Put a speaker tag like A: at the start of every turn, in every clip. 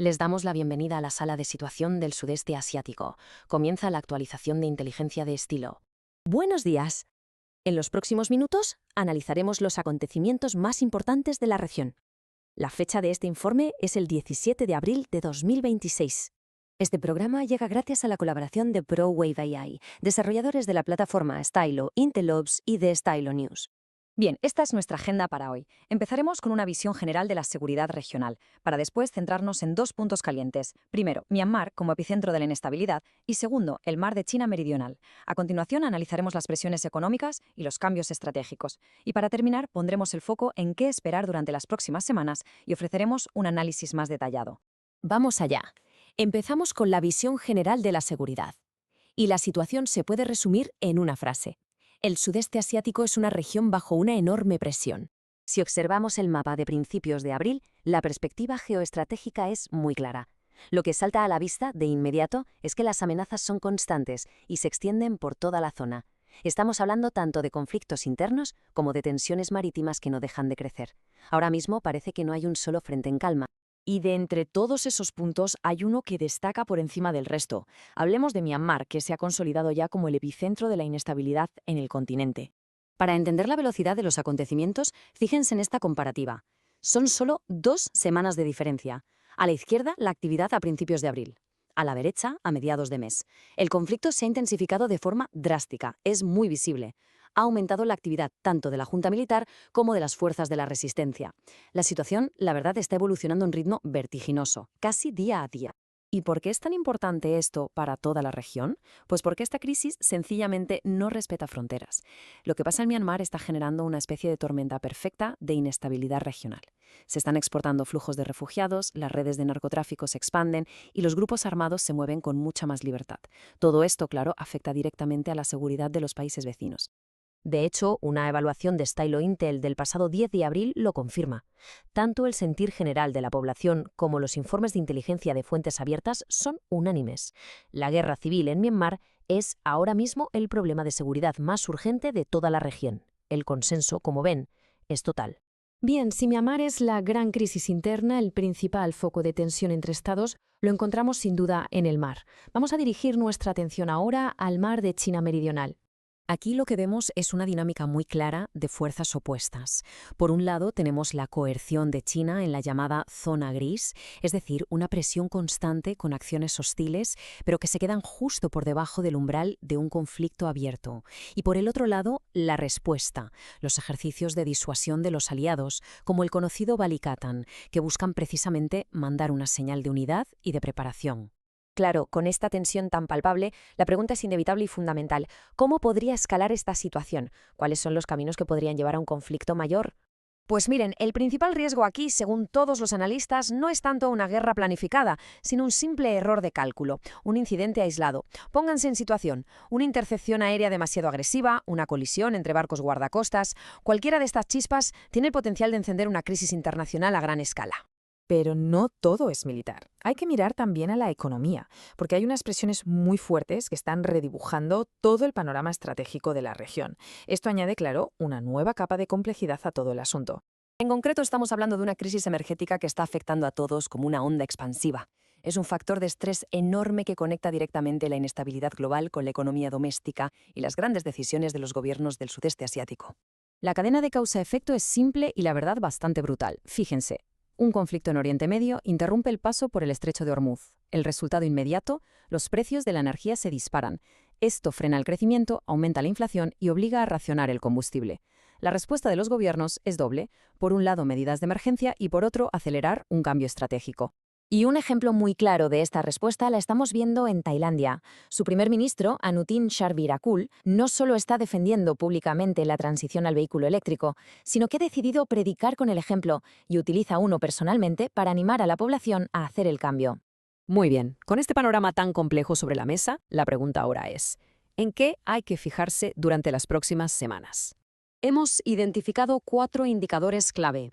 A: Les damos la bienvenida a la sala de situación del sudeste asiático. Comienza la actualización de inteligencia de estilo.
B: Buenos días. En los próximos minutos analizaremos los acontecimientos más importantes de la región. La fecha de este informe es el 17 de abril de 2026. Este programa llega gracias a la colaboración de ProWave AI, desarrolladores de la plataforma Stylo, Intelops y de Stylo News.
C: Bien, esta es nuestra agenda para hoy. Empezaremos con una visión general de la seguridad regional, para después centrarnos en dos puntos calientes. Primero, Myanmar como epicentro de la inestabilidad y segundo, el mar de China Meridional. A continuación analizaremos las presiones económicas y los cambios estratégicos. Y para terminar, pondremos el foco en qué esperar durante las próximas semanas y ofreceremos un análisis más detallado.
B: Vamos allá. Empezamos con la visión general de la seguridad. Y la situación se puede resumir en una frase. El sudeste asiático es una región bajo una enorme presión. Si observamos el mapa de principios de abril, la perspectiva geoestratégica es muy clara. Lo que salta a la vista de inmediato es que las amenazas son constantes y se extienden por toda la zona. Estamos hablando tanto de conflictos internos como de tensiones marítimas que no dejan de crecer. Ahora mismo parece que no hay un solo frente en calma.
D: Y de entre todos esos puntos hay uno que destaca por encima del resto. Hablemos de Myanmar, que se ha consolidado ya como el epicentro de la inestabilidad en el continente.
C: Para entender la velocidad de los acontecimientos, fíjense en esta comparativa. Son solo 2 semanas de diferencia. A la izquierda, la actividad a principios de abril. A la derecha, a mediados de mes. El conflicto se ha intensificado de forma drástica, es muy visible. Ha aumentado la actividad tanto de la Junta Militar como de las fuerzas de la resistencia. La situación, la verdad, está evolucionando a un ritmo vertiginoso, casi día a día.
B: ¿Y por qué es tan importante esto para toda la región? Pues porque esta crisis sencillamente no respeta fronteras. Lo que pasa en Myanmar está generando una especie de tormenta perfecta de inestabilidad regional. Se están exportando flujos de refugiados, las redes de narcotráfico se expanden y los grupos armados se mueven con mucha más libertad. Todo esto, claro, afecta directamente a la seguridad de los países vecinos. De hecho, una evaluación de Stylo Intel del pasado 10 de abril lo confirma. Tanto el sentir general de la población como los informes de inteligencia de fuentes abiertas son unánimes. La guerra civil en Myanmar es ahora mismo el problema de seguridad más urgente de toda la región. El consenso, como ven, es total. Bien, si Myanmar es la gran crisis interna, el principal foco de tensión entre estados, lo encontramos sin duda en el mar. Vamos a dirigir nuestra atención ahora al mar de China Meridional. Aquí lo que vemos es una dinámica muy clara de fuerzas opuestas. Por un lado, tenemos la coerción de China en la llamada zona gris, es decir, una presión constante con acciones hostiles, pero que se quedan justo por debajo del umbral de un conflicto abierto. Y por el otro lado, la respuesta, los ejercicios de disuasión de los aliados, como el conocido Balikatan, que buscan precisamente mandar una señal de unidad y de preparación.
E: Claro, con esta tensión tan palpable, la pregunta es inevitable y fundamental. ¿Cómo podría escalar esta situación? ¿Cuáles son los caminos que podrían llevar a un conflicto mayor? Pues miren, el principal riesgo aquí, según todos los analistas, no es tanto una guerra planificada, sino un simple error de cálculo, un incidente aislado. Pónganse en situación, una intercepción aérea demasiado agresiva, una colisión entre barcos guardacostas, cualquiera de estas chispas tiene el potencial de encender una crisis internacional a gran escala.
D: Pero no todo es militar. Hay que mirar también a la economía, porque hay unas presiones muy fuertes que están redibujando todo el panorama estratégico de la región. Esto añade, claro, una nueva capa de complejidad a todo el asunto.
A: En concreto, estamos hablando de una crisis energética que está afectando a todos como una onda expansiva. Es un factor de estrés enorme que conecta directamente la inestabilidad global con la economía doméstica y las grandes decisiones de los gobiernos del sudeste asiático.
C: La cadena de causa-efecto es simple y la verdad bastante brutal. Fíjense. Un conflicto en Oriente Medio interrumpe el paso por el estrecho de Hormuz. El resultado inmediato, los precios de la energía se disparan. Esto frena el crecimiento, aumenta la inflación y obliga a racionar el combustible. La respuesta de los gobiernos es doble. Por un lado, medidas de emergencia y por otro, acelerar un cambio estratégico.
E: Y un ejemplo muy claro de esta respuesta la estamos viendo en Tailandia. Su primer ministro, Anutin Charnvirakul, no solo está defendiendo públicamente la transición al vehículo eléctrico, sino que ha decidido predicar con el ejemplo y utiliza uno personalmente para animar a la población a hacer el cambio.
B: Muy bien, con este panorama tan complejo sobre la mesa, la pregunta ahora es, ¿en qué hay que fijarse durante las próximas semanas?
A: Hemos identificado 4 indicadores clave.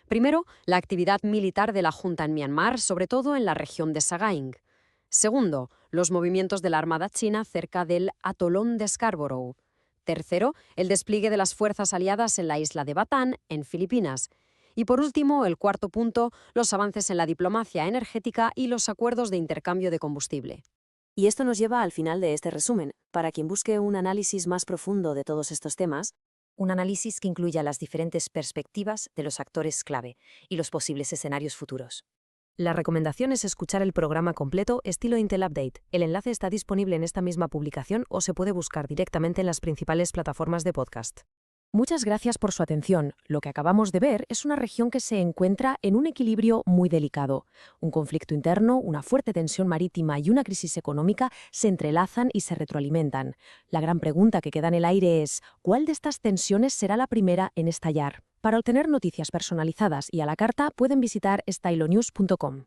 A: Primero, la actividad militar de la Junta en Myanmar, sobre todo en la región de Sagaing. Segundo, los movimientos de la Armada china cerca del atolón de Scarborough. Tercero, el despliegue de las fuerzas aliadas en la isla de Bataan, en Filipinas. Y por último, el cuarto punto, los avances en la diplomacia energética y los acuerdos de intercambio de combustible.
C: Y esto nos lleva al final de este resumen. Para quien busque un análisis más profundo de todos estos temas, un análisis que incluya las diferentes perspectivas de los actores clave y los posibles escenarios futuros.
B: La recomendación es escuchar el programa completo estilo Intel Update. El enlace está disponible en esta misma publicación o se puede buscar directamente en las principales plataformas de podcast. Muchas gracias por su atención. Lo que acabamos de ver es una región que se encuentra en un equilibrio muy delicado. Un conflicto interno, una fuerte tensión marítima y una crisis económica se entrelazan y se retroalimentan. La gran pregunta que queda en el aire es, ¿cuál de estas tensiones será la primera en estallar? Para obtener noticias personalizadas y a la carta pueden visitar stylonews.com.